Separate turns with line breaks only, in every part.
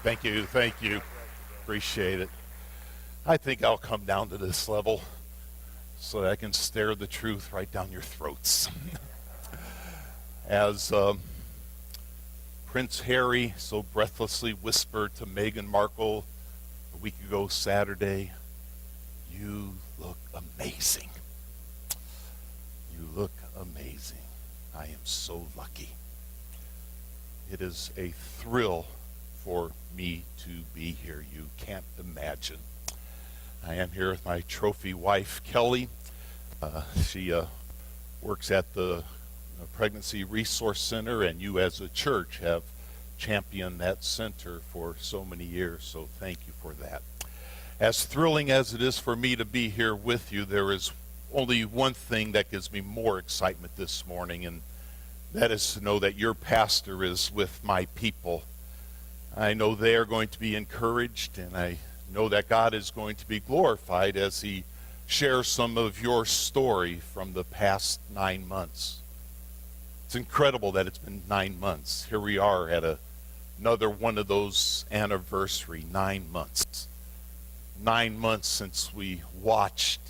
Thank you, thank you. Appreciate it. I think I'll come down to this level so that I can stare the truth right down your throats. As Prince Harry so breathlessly whispered to Meghan Markle a week ago Saturday, "You look amazing. You look amazing. I am so lucky." It is a thrill for me to be here. You can't imagine. I am here with my trophy wife, Kelly. She works at the Pregnancy Resource Center, and you as a church have championed that center for so many years, so thank you for that. As thrilling as it is for me to be here with you, there is only one thing that gives me more excitement this morning, and that is to know that your pastor is with my people. I know they are going to be encouraged, and I know that God is going to be glorified as he shares some of your story from the past 9 months. It's incredible that it's been 9 months. Here we are at another one of those anniversary 9 months. 9 months since we watched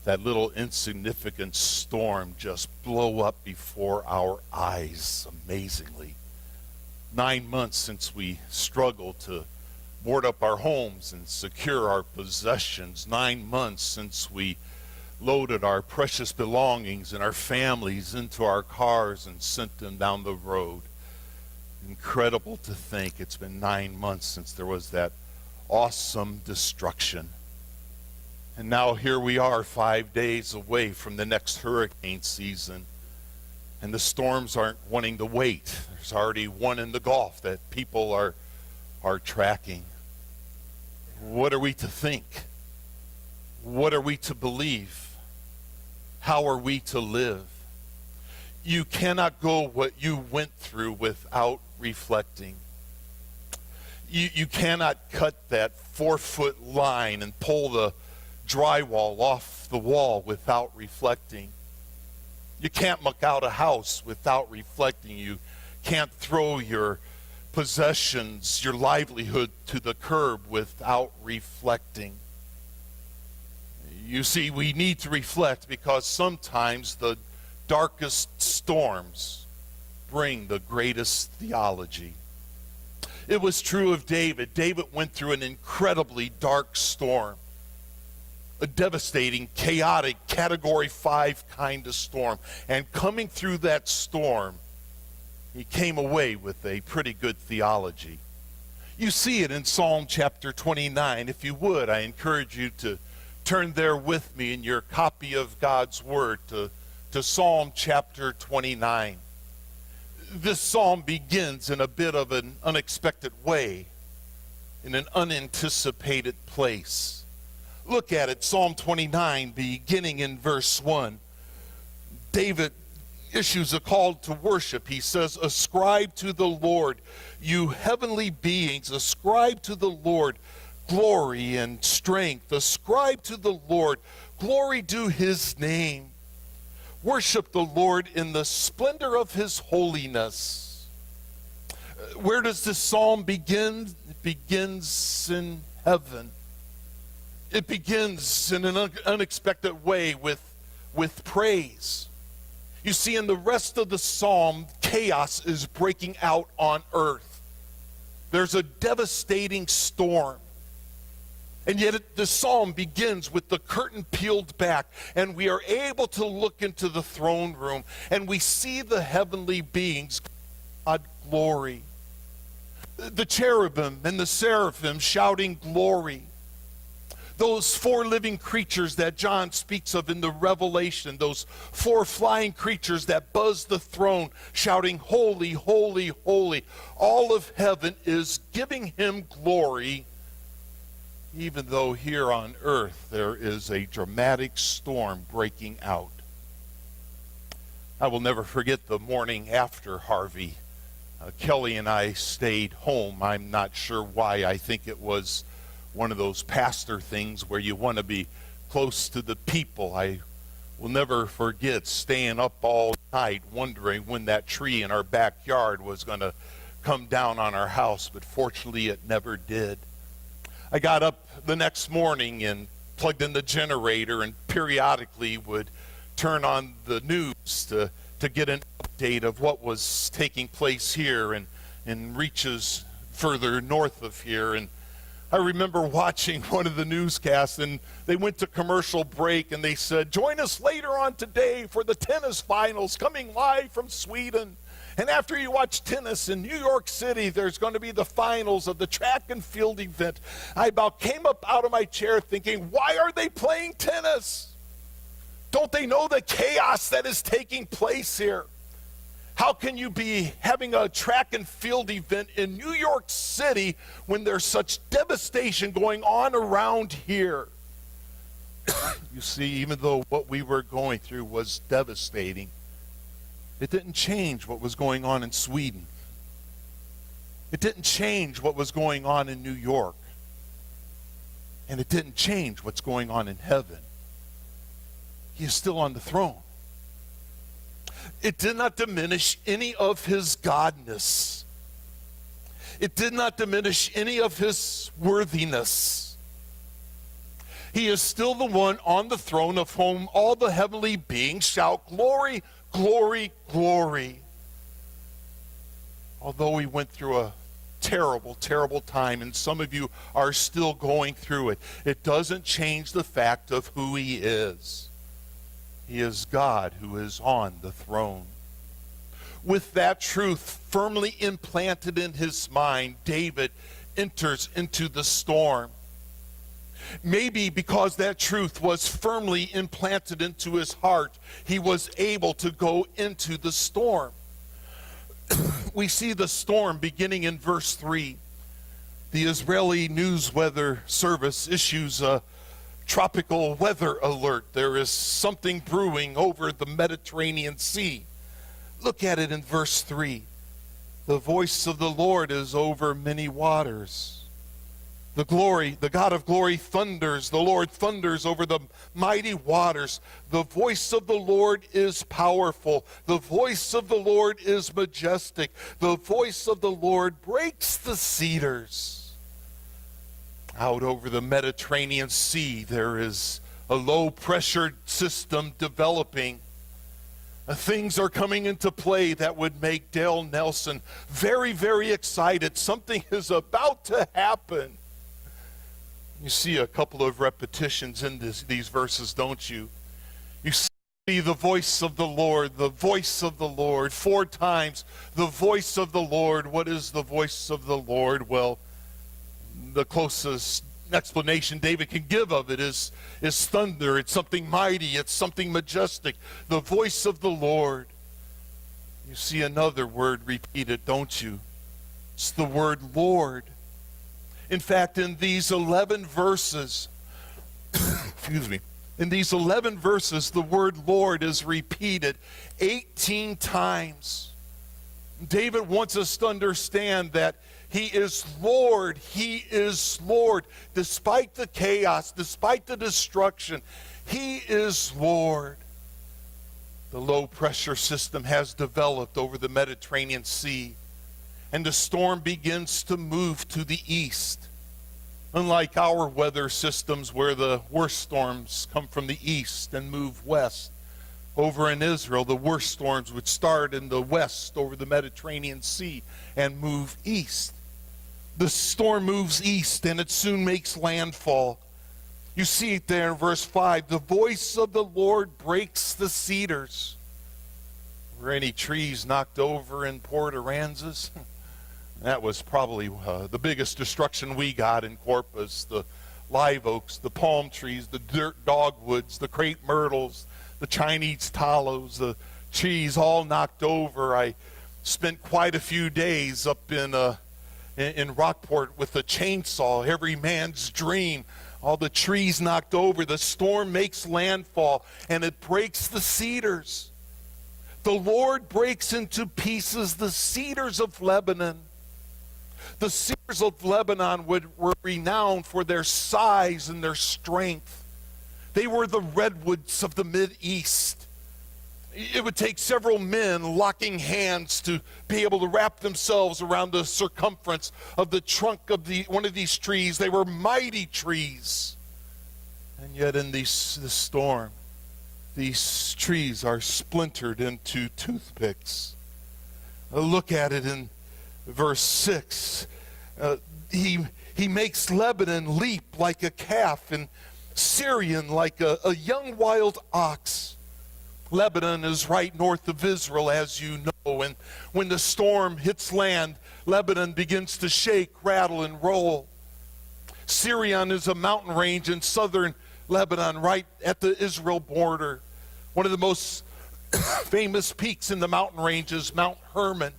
that little insignificant storm just blow up before our eyes amazingly. 9 months since we struggled to board up our homes and secure our possessions. 9 months since we loaded our precious belongings and our families into our cars and sent them down the road. Incredible to think it's been 9 months since there was that awesome destruction. And now here we are 5 days away from the next hurricane season. And the storms aren't wanting to wait. There's already one in the Gulf that people are tracking. What are we to think? What are we to believe? How are we to live? You cannot go what you went through without reflecting. You cannot cut that 4-foot line and pull the drywall off the wall without reflecting. You can't muck out a house without reflecting. You can't throw your possessions, your livelihood to the curb without reflecting. You see, we need to reflect because sometimes the darkest storms bring the greatest theology. It was true of David. David went through an incredibly dark storm. A devastating, chaotic, Category 5 kind of storm. And coming through that storm, he came away with a pretty good theology. You see it in Psalm chapter 29. If you would, I encourage you to turn there with me in your copy of God's Word to Psalm chapter 29. This psalm begins in a bit of an unexpected way, in an unanticipated place. Look at it, Psalm 29, beginning in verse 1. David issues a call to worship. He says, "Ascribe to the Lord, you heavenly beings, ascribe to the Lord glory and strength. Ascribe to the Lord glory due his name. Worship the Lord in the splendor of his holiness." Where does this psalm begin? It begins in heaven. It begins in an unexpected way with praise. You see, in the rest of the psalm, chaos is breaking out on earth. There's a devastating storm. And yet the psalm begins with the curtain peeled back, and we are able to look into the throne room, and we see the heavenly beings, God glory. The cherubim and the seraphim shouting glory. Those 4 living creatures that John speaks of in the Revelation, those 4 flying creatures that buzz the throne, shouting, "Holy, holy, holy." All of heaven is giving him glory, even though here on earth there is a dramatic storm breaking out. I will never forget the morning after Harvey. Kelly and I stayed home. I'm not sure why. I think it was one of those pastor things where you want to be close to the people. I will never forget staying up all night wondering when that tree in our backyard was going to come down on our house, but fortunately it never did. I got up the next morning and plugged in the generator and periodically would turn on the news to get an update of what was taking place here and reaches further north of here. And I remember watching one of the newscasts, and they went to commercial break, and they said, "Join us later on today for the tennis finals coming live from Sweden. And after you watch tennis in New York City, there's going to be the finals of the track and field event." I about came up out of my chair thinking, why are they playing tennis? Don't they know the chaos that is taking place here? How can you be having a track and field event in New York City when there's such devastation going on around here? You see, even though what we were going through was devastating, it didn't change what was going on in Sweden. It didn't change what was going on in New York. And it didn't change what's going on in heaven. He is still on the throne. It did not diminish any of his godness. It did not diminish any of his worthiness. He is still the one on the throne of whom all the heavenly beings shout, "Glory, glory, glory." Although we went through a terrible, terrible time, and some of you are still going through it, it doesn't change the fact of who he is. He is God who is on the throne. With that truth firmly implanted in his mind, David enters into the storm. Maybe because that truth was firmly implanted into his heart, he was able to go into the storm. We see the storm beginning in verse 3. The Israeli News Weather Service issues a tropical weather alert. There is something brewing over the Mediterranean Sea. Look at it in verse 3. The voice of the Lord is over many waters. The God of glory thunders. The Lord thunders over the mighty waters. The voice of the Lord is powerful. The voice of the Lord is majestic. The voice of the Lord breaks the cedars. Out over the Mediterranean Sea, there is a low-pressure system developing. Things are coming into play that would make Dale Nelson very, very excited. Something is about to happen. You see a couple of repetitions in these verses, don't you? You see the voice of the Lord, the voice of the Lord. 4 times, the voice of the Lord. What is the voice of the Lord? Well, the closest explanation David can give of it is thunder. It's something mighty. It's something majestic. The voice of the Lord. You see another word repeated, don't you? It's the word Lord. In fact, in these 11 verses, in these 11 verses, the word Lord is repeated 18 times. David wants us to understand that he is Lord. He is Lord. Despite the chaos, despite the destruction, he is Lord. The low-pressure system has developed over the Mediterranean Sea, and the storm begins to move to the east. Unlike our weather systems where the worst storms come from the east and move west, over in Israel, the worst storms would start in the west over the Mediterranean Sea and move east. The storm moves east and it soon makes landfall. You see it there in verse 5. The voice of the Lord breaks the cedars. Were any trees knocked over in Port Aransas? That was probably the biggest destruction we got in Corpus. The live oaks, the palm trees, the dirt dogwoods, the crepe myrtles, the Chinese tallows, the trees all knocked over. I spent quite a few days up in Rockport with a chainsaw, every man's dream. All the trees knocked over. The storm makes landfall and it breaks the cedars. The Lord breaks into pieces the cedars of Lebanon. The cedars of Lebanon were renowned for their size and their strength. They were the redwoods of the Mideast. It would take several men locking hands to be able to wrap themselves around the circumference of the trunk of one of these trees. They were mighty trees. And yet in this storm, these trees are splintered into toothpicks. Look at it in verse 6. He makes Lebanon leap like a calf and Syrian like a young wild ox. Lebanon is right north of Israel, as you know, and when the storm hits land, Lebanon begins to shake, rattle, and roll. Syrian is a mountain range in southern Lebanon, right at the Israel border. One of the most famous peaks in the mountain range is Mount Hermon.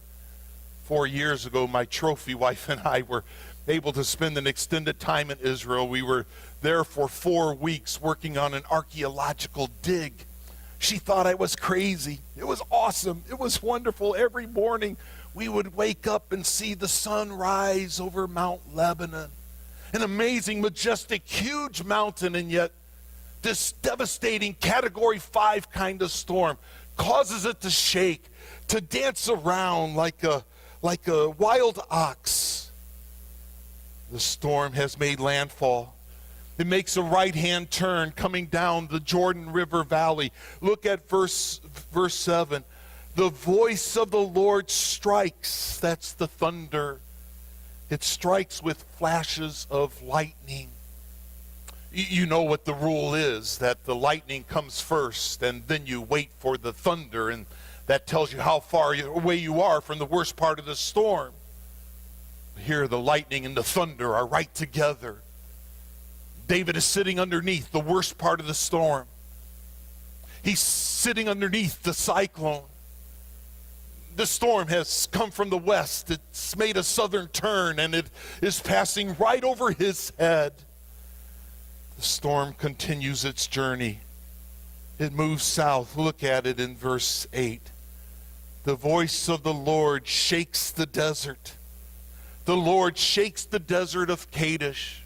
4 years ago, my trophy wife and I were able to spend an extended time in Israel. We were there for 4 weeks working on an archaeological dig. She thought I was crazy. It was awesome. It was wonderful. Every morning we would wake up and see the sun rise over Mount Lebanon. An amazing, majestic, huge mountain, and yet this devastating Category 5 kind of storm causes it to shake, to dance around like a wild ox. The storm has made landfall. It makes a right-hand turn coming down the Jordan River Valley. Look at verse 7. The voice of the Lord strikes. That's the thunder. It strikes with flashes of lightning. You know what the rule is, that the lightning comes first, and then you wait for the thunder, and that tells you how far away you are from the worst part of the storm. Here, the lightning and the thunder are right together. David is sitting underneath the worst part of the storm. He's sitting underneath the cyclone. The storm has come from the west. It's made a southern turn, and it is passing right over his head. The storm continues its journey. It moves south. Look at it in verse 8. The voice of the Lord shakes the desert. The Lord shakes the desert of Kadesh.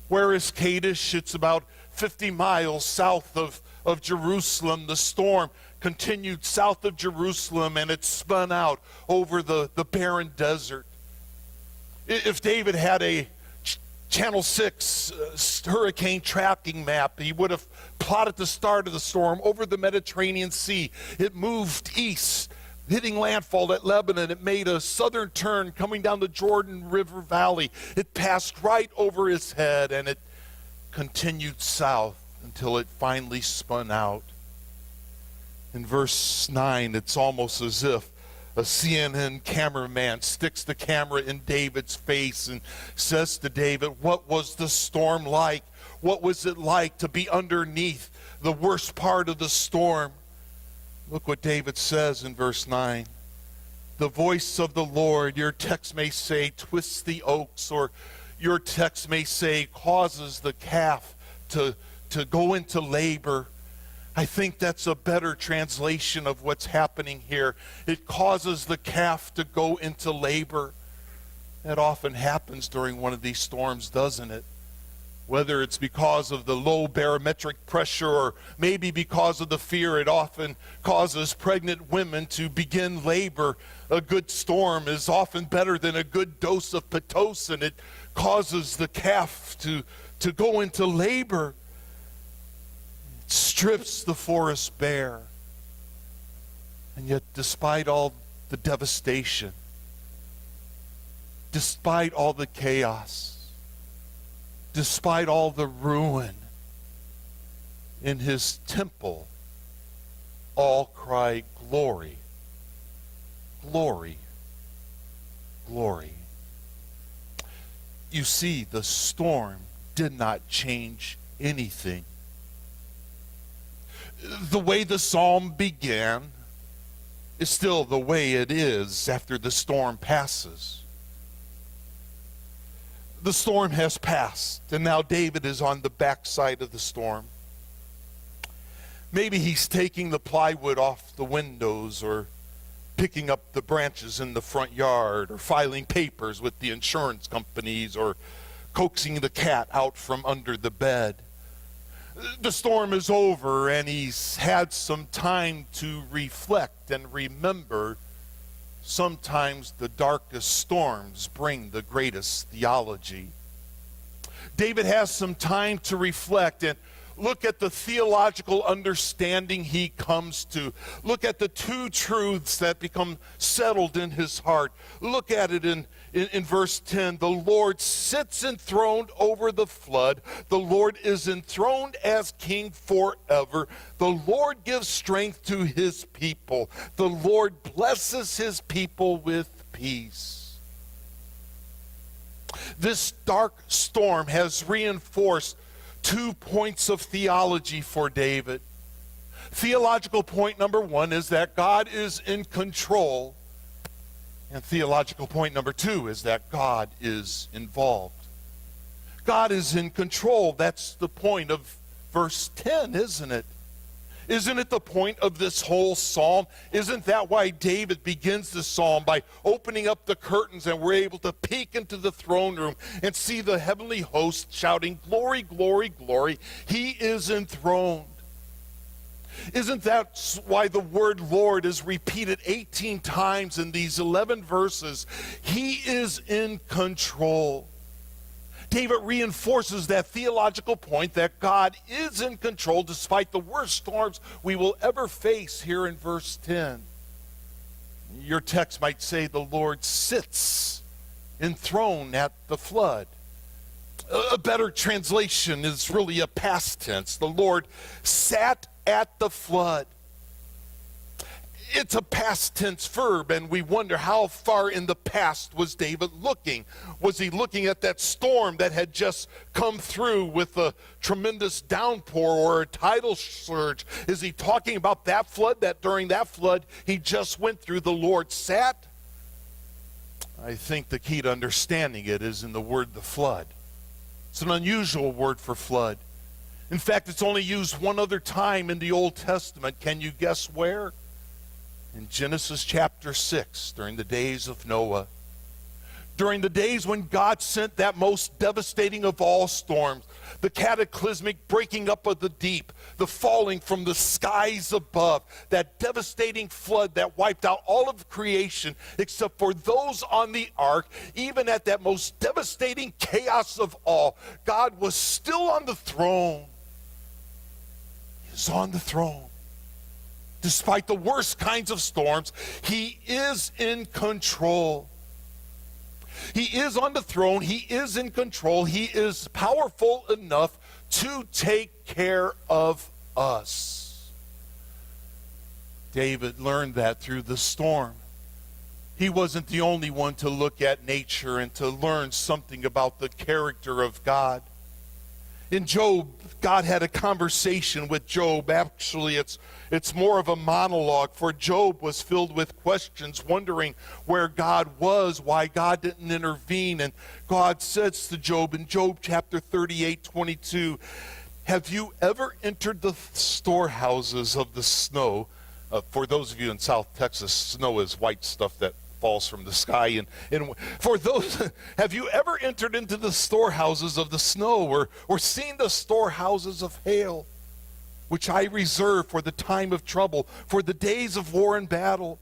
Where is Kadesh? It's about 50 miles south of Jerusalem. The storm continued south of Jerusalem, and it spun out over the barren desert. If David had a Channel 6 hurricane tracking map, he would have plotted the start of the storm over the Mediterranean Sea. It moved east, hitting landfall at Lebanon. It made a southern turn coming down the Jordan River Valley. It passed right over his head, and it continued south until it finally spun out. In verse 9, it's almost as if a CNN cameraman sticks the camera in David's face and says to David, what was the storm like? What was it like to be underneath the worst part of the storm? Look what David says in verse 9. The voice of the Lord, your text may say, twists the oaks, or your text may say, causes the calf to go into labor. I think that's a better translation of what's happening here. It causes the calf to go into labor. That often happens during one of these storms, doesn't it? Whether it's because of the low barometric pressure or maybe because of the fear, it often causes pregnant women to begin labor. A good storm is often better than a good dose of Pitocin. It causes the calf to go into labor. It strips the forest bare. And yet, despite all the devastation, despite all the chaos, despite all the ruin, in his temple, all cry, glory, glory, glory. You see, the storm did not change anything. The way the psalm began is still the way it is after the storm passes. The storm has passed, and now David is on the backside of the storm. Maybe he's taking the plywood off the windows, or picking up the branches in the front yard, or filing papers with the insurance companies, or coaxing the cat out from under the bed. The storm is over, and he's had some time to reflect and remember. Sometimes the darkest storms bring the greatest theology. David has some time to reflect and look at the theological understanding he comes to. Look at the two truths that become settled in his heart. Look at it in verse 10. The Lord sits enthroned over the flood. The Lord is enthroned as king forever. The Lord gives strength to his people. The Lord blesses his people with peace. This dark storm has reinforced 2 points of theology for David. Theological point number 1 is that God is in control. And theological point number 2 is that God is involved. God is in control. That's the point of verse 10, isn't it? Isn't it the point of this whole psalm? Isn't that why David begins the psalm by opening up the curtains and we're able to peek into the throne room and see the heavenly host shouting, "Glory, glory, glory. He is enthroned." Isn't that why the word Lord is repeated 18 times in these 11 verses? He is in control. David reinforces that theological point that God is in control despite the worst storms we will ever face here in verse 10. Your text might say the Lord sits enthroned at the flood. A better translation is really a past tense. The Lord sat at the flood. It's a past tense verb, and we wonder how far in the past was David looking? Was he looking at that storm that had just come through with a tremendous downpour or a tidal surge? Is he talking about that flood, that during that flood he just went through, the Lord sat? I think the key to understanding it is in the word the flood. It's an unusual word for flood. In fact, it's only used one other time in the Old Testament. Can you guess where? In Genesis chapter 6, during the days of Noah. During the days when God sent that most devastating of all storms, the cataclysmic breaking up of the deep, the falling from the skies above, that devastating flood that wiped out all of creation except for those on the ark. Even at that most devastating chaos of all, God was still on the throne. He was on the throne. Despite the worst kinds of storms, he is in control. He is on the throne. He is in control. He is powerful enough to take care of us. David learned that through the storm. He wasn't the only one to look at nature and to learn something about the character of God. In Job, God had a conversation with Job. Actually, it's more of a monologue, for Job was filled with questions, wondering where God was, why God didn't intervene. And God says to Job in Job chapter 38:22, "Have you ever entered the storehouses of the snow?" For those of you in South Texas, snow is white stuff that falls from the sky. And for those, have you ever entered into the storehouses of the snow or seen the storehouses of hail, which I reserve for the time of trouble, for the days of war and battle?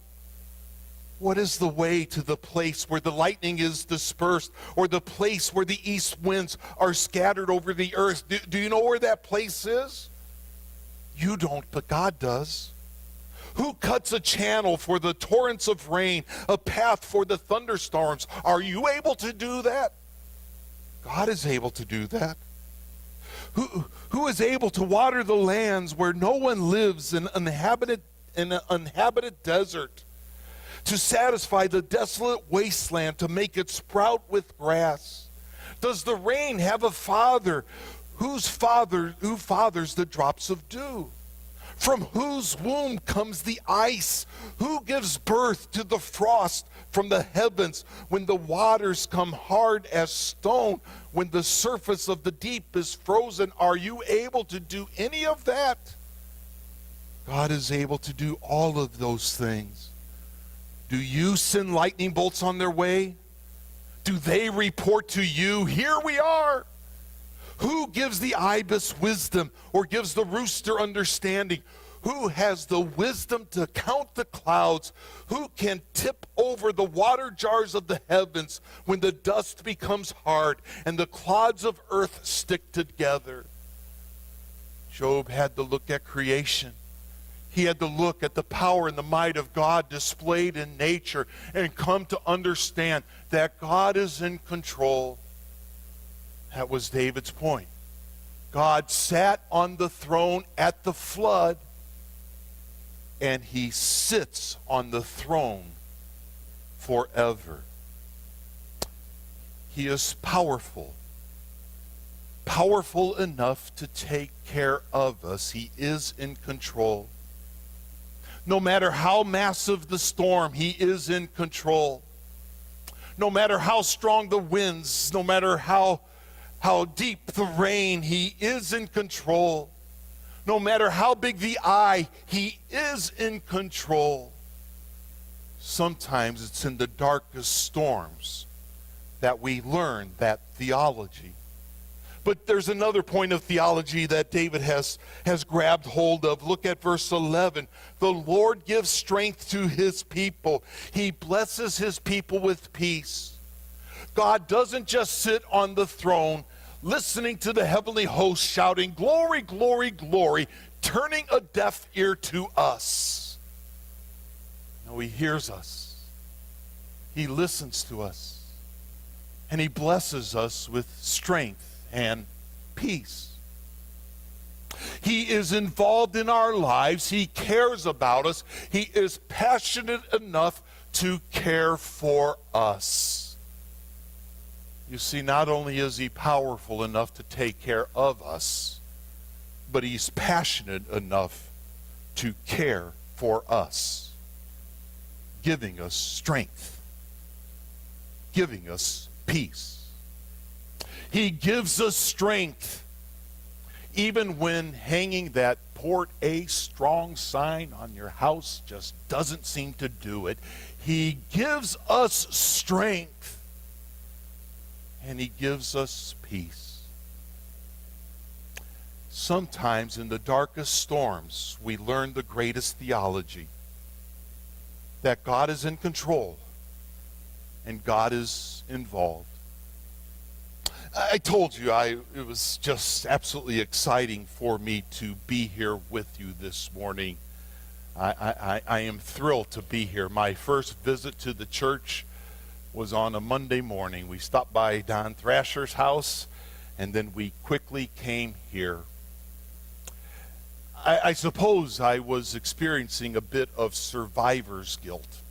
What is the way to the place where the lightning is dispersed, or the place where the east winds are scattered over the earth? Do you know where that place is? You don't, but God does. Who cuts a channel for the torrents of rain, a path for the thunderstorms? Are you able to do that? God is able to do that. Who is able to water the lands where no one lives in an uninhabited desert, to satisfy the desolate wasteland, to make it sprout with grass? Does the rain have a father? Who fathers the drops of dew? From whose womb comes the ice? Who gives birth to the frost from the heavens, when the waters come hard as stone, when the surface of the deep is frozen? Are you able to do any of that? God is able to do all of those things. Do you send lightning bolts on their way? Do they report to you, "Here we are"? Who gives the ibis wisdom or gives the rooster understanding? Who has the wisdom to count the clouds? Who can tip over the water jars of the heavens when the dust becomes hard and the clods of earth stick together? Job had to look at creation. He had to look at the power and the might of God displayed in nature and come to understand that God is in control. That was David's point. God sat on the throne at the flood, and he sits on the throne forever. He is powerful. Powerful enough to take care of us. He is in control. No matter how massive the storm, he is in control. No matter how strong the winds, no matter how deep the rain, he is in control. No matter how big the eye, he is in control. Sometimes it's in the darkest storms that we learn that theology. But there's another point of theology that David has grabbed hold of. Look at verse 11. The Lord gives strength to his people. He blesses his people with peace. God doesn't just sit on the throne listening to the heavenly host shouting, glory, glory, glory, turning a deaf ear to us. No, he hears us. He listens to us. And he blesses us with strength and peace. He is involved in our lives. He cares about us. He is passionate enough to care for us. You see, not only is he powerful enough to take care of us, but he's passionate enough to care for us, giving us strength, giving us peace. He gives us strength even when hanging that Port A strong sign on your house just doesn't seem to do it. He gives us strength and he gives us peace. Sometimes in the darkest storms, we learn the greatest theology, that God is in control and God is involved. I told you it was just absolutely exciting for me to be here with you this morning. I am thrilled to be here. My first visit to the church was on a Monday morning. We stopped by Don Thrasher's house, and then we quickly came here. I suppose I was experiencing a bit of survivor's guilt,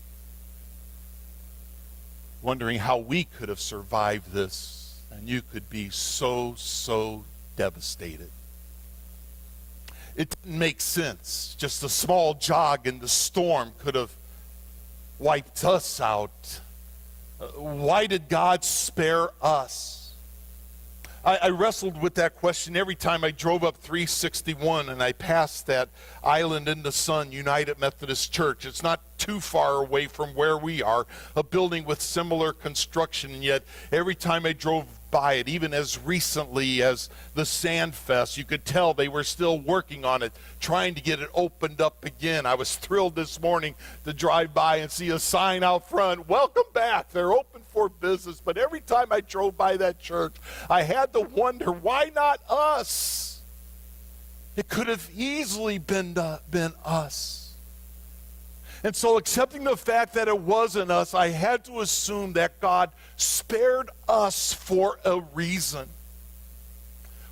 wondering how we could have survived this. And you could be so devastated. It didn't make sense. Just a small jog in the storm could have wiped us out. Why did God spare us? I wrestled with that question every time I drove up 361 and I passed that Island in the Sun United Methodist Church. It's not too far away from where we are, a building with similar construction, and yet every time I drove by it, even as recently as the Sand Fest, you could tell they were still working on it, trying to get it opened up again. I was thrilled this morning to drive by and see a sign out front, welcome back, they're open for business. But every time I drove by that church, I had to wonder, why not us? It could have easily been us. And so, accepting the fact that it wasn't us, I had to assume that God spared us for a reason.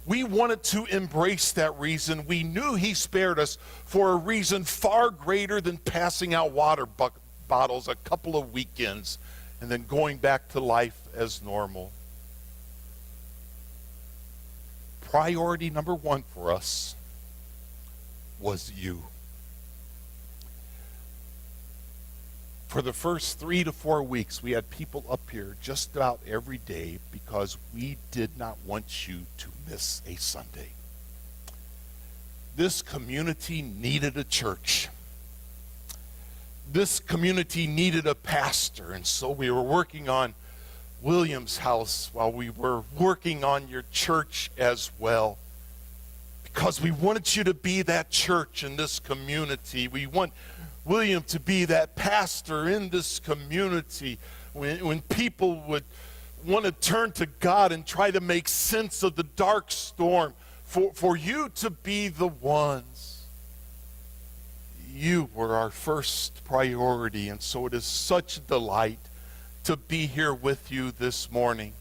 We wanted to embrace that reason. We knew he spared us for a reason far greater than passing out water bottles a couple of weekends and then going back to life as normal. Priority number one for us was you. For the first 3 to 4 weeks, we had people up here just about every day because we did not want you to miss a Sunday. This community needed a church. This community needed a pastor, and so we were working on William's house while we were working on your church as well. Because we wanted you to be that church in this community. We want William to be that pastor in this community. When people would want to turn to God and try to make sense of the dark storm, for you to be the ones. You were our first priority, and so it is such a delight to be here with you this morning.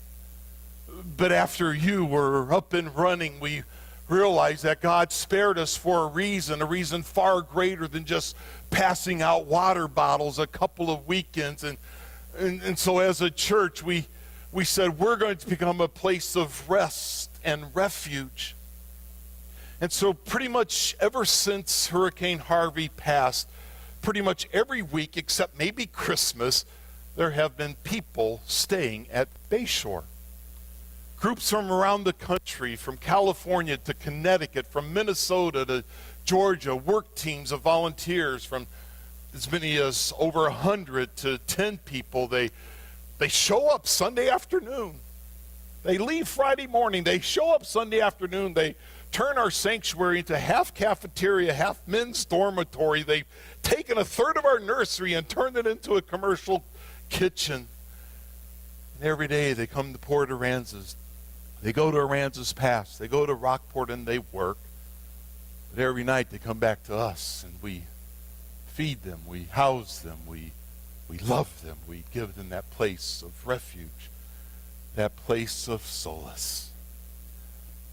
But after you were up and running, we realized that God spared us for a reason far greater than just passing out water bottles a couple of weekends. And so as a church, we said we're going to become a place of rest and refuge. And so pretty much ever since Hurricane Harvey passed, pretty much every week except maybe Christmas, there have been people staying at Bayshore. Groups from around the country, from California to Connecticut, from Minnesota to Georgia, work teams of volunteers from as many as over 100 to 10 people. They show up Sunday afternoon. They leave Friday morning. They show up Sunday afternoon. They turn our sanctuary into half cafeteria, half men's dormitory. They've taken a third of our nursery and turned it into a commercial kitchen. And every day they come to Port Aransas. They go to Aransas Pass. They go to Rockport and they work. But every night they come back to us and we feed them, we house them, we love them, we give them that place of refuge, that place of solace.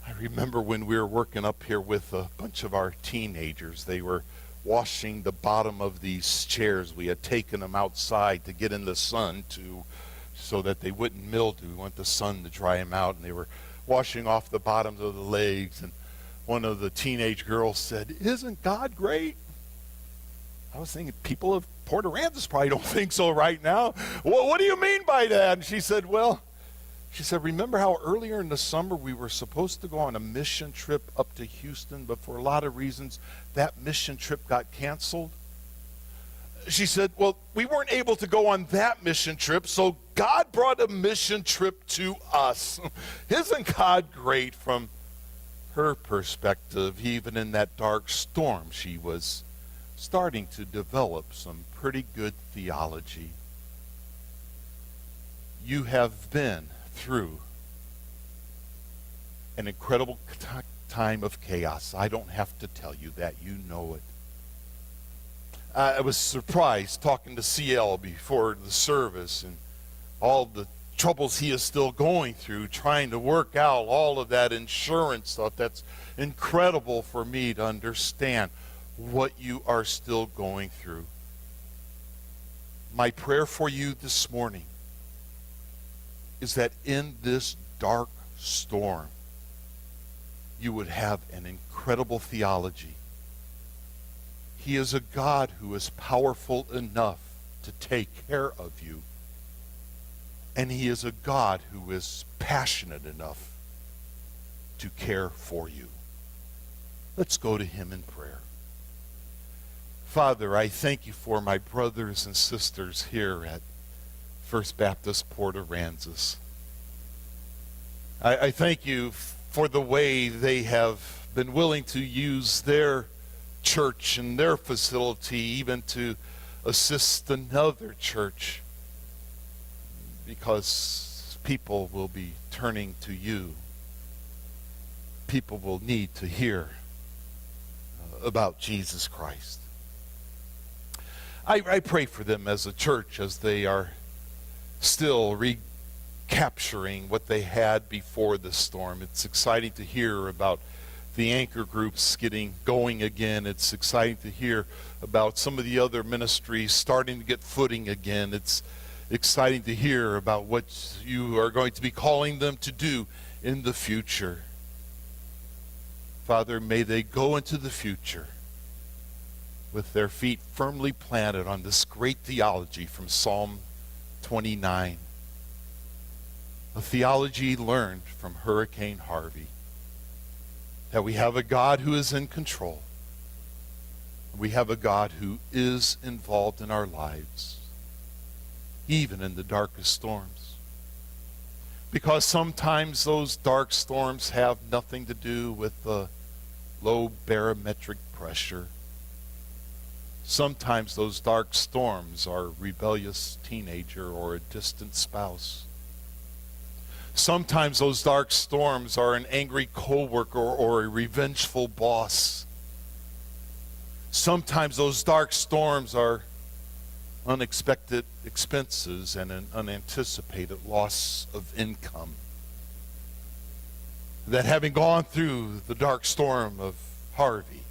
I remember when we were working up here with a bunch of our teenagers, they were washing the bottom of these chairs. We had taken them outside to get in the sun so that they wouldn't mildew. We want the sun to dry them out, and they were washing off the bottoms of the legs, and one of the teenage girls said, "Isn't God great?" I was thinking, people of Port Aransas probably don't think so right now. Well, what do you mean by that? And she said, remember how earlier in the summer we were supposed to go on a mission trip up to Houston, but for a lot of reasons that mission trip got canceled? She said, well, we weren't able to go on that mission trip, so God brought a mission trip to us. Isn't God great? From her perspective, even in that dark storm, she was starting to develop some pretty good theology. You have been through an incredible time of chaos. I don't have to tell you that. You know it. I was surprised talking to CL before the service and all the troubles he is still going through, trying to work out all of that insurance stuff. That's incredible for me to understand what you are still going through. My prayer for you this morning is that in this dark storm, you would have an incredible theology. He is a God who is powerful enough to take care of you. And he is a God who is passionate enough to care for you. Let's go to him in prayer. Father, I thank you for my brothers and sisters here at First Baptist Port Aransas. I thank you for the way they have been willing to use their church and their facility even to assist another church, because people will be turning to you. People will need to hear about Jesus Christ. I pray for them as a church as they are still recapturing what they had before the storm. It's exciting to hear about the anchor groups getting going again. It's exciting to hear about some of the other ministries starting to get footing again. It's exciting to hear about what you are going to be calling them to do in the future. Father, may they go into the future with their feet firmly planted on this great theology from Psalm 29, a theology learned from Hurricane Harvey, that we have a God who is in control. We have a God who is involved in our lives, even in the darkest storms. Because sometimes those dark storms have nothing to do with the low barometric pressure. Sometimes those dark storms are a rebellious teenager or a distant spouse. Sometimes those dark storms are an angry coworker or a revengeful boss. Sometimes those dark storms are unexpected expenses and an unanticipated loss of income. That having gone through the dark storm of Harvey,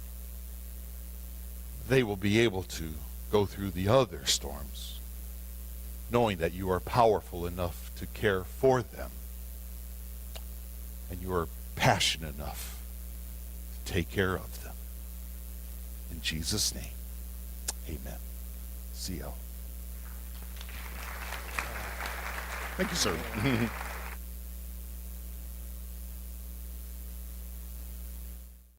they will be able to go through the other storms, knowing that you are powerful enough to care for them, and you are passionate enough to take care of them. In Jesus' name, amen. See you. Thank you, sir.